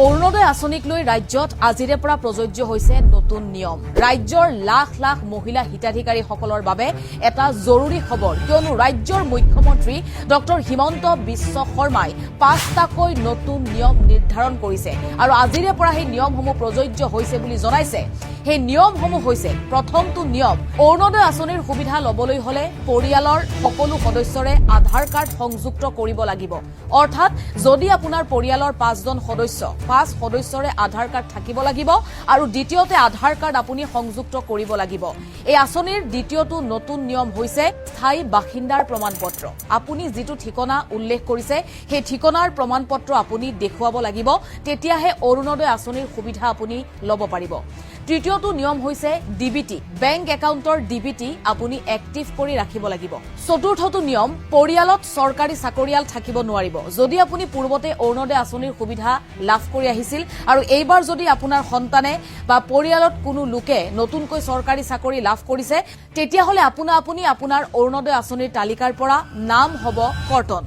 অৰুণোদয় আঁচনিক লৈ ৰাজ্যত আজিৰে পৰা প্ৰযোজ্য হৈছে নতুন নিয়ম। ৰাজ্যৰ লাখ লাখ মহিলা হিতাধিকাৰীসকলৰ বাবে এটা জৰুৰী খবৰ, কিয়নো ৰাজ্যৰ মুখ্যমন্ত্ৰী ডক্টৰ হিমন্ত বিশ্ব শৰ্মাই ৫টাকৈ নতুন নিয়ম নিৰ্ধাৰণ কৰিছে আৰু আজিৰে পৰা সেই নিয়মসমূহ প্ৰযোজ্য হৈছে বুলি জনাইছে। সেই নিয়মসমূহ হৈছে, প্ৰথমটো নিয়ম, অৰুণোদয় আঁচনিৰ সুবিধা লবলৈ হলে পৰিয়ালৰ সকলো সদস্যৰে আধাৰ কাৰ্ড সংযুক্ত কৰিব লাগিব। অৰ্থাৎ যদি আপোনাৰ পৰিয়ালৰ ৫জন সদস্য, ৫ সদস্যৰে আধাৰ কাৰ্ড থাকিব লাগিব আৰু দ্বিতীয়তে আধাৰ কাৰ্ড আপুনি সংযুক্ত কৰিব লাগিব। এই আঁচনিৰ দ্বিতীয়টো নতুন নিয়ম হৈছে স্থায়ী বাসিন্দাৰ প্ৰমাণপত্ৰ। আপুনি যিটো ঠিকনা উল্লেখ কৰিছে সেই ঠিকনাৰ প্ৰমাণপত্ৰ আপুনি দেখুৱাব লাগিব, তেতিয়াহে অৰুণোদয় আঁচনিৰ সুবিধা আপুনি ল'ব পাৰিব। তৃতীয়টো নিয়ম হৈছে ডিবিটি, বেংক একাউণ্টৰ ডিবিটি আপুনি এক্টিভ কৰি ৰাখিব লাগিব। চতুৰ্থটো নিয়ম, পৰিয়ালত চৰকাৰী চাকৰিয়াল থাকিব নোৱাৰিব। যদি আপুনি পূৰ্বতে অৰুণোদয় আঁচনিৰ সুবিধা লাভ কৰি আহিছিল আৰু এইবাৰ যদি আপোনাৰ সন্তানে বা পৰিয়ালত কোনো লোকে নতুনকৈ চৰকাৰী চাকৰি লাভ কৰিছে, তেতিয়াহ'লে আপুনি আপোনাৰ অৰুণোদয় আঁচনিৰ তালিকাৰ পৰা নাম হ'ব কৰ্তন।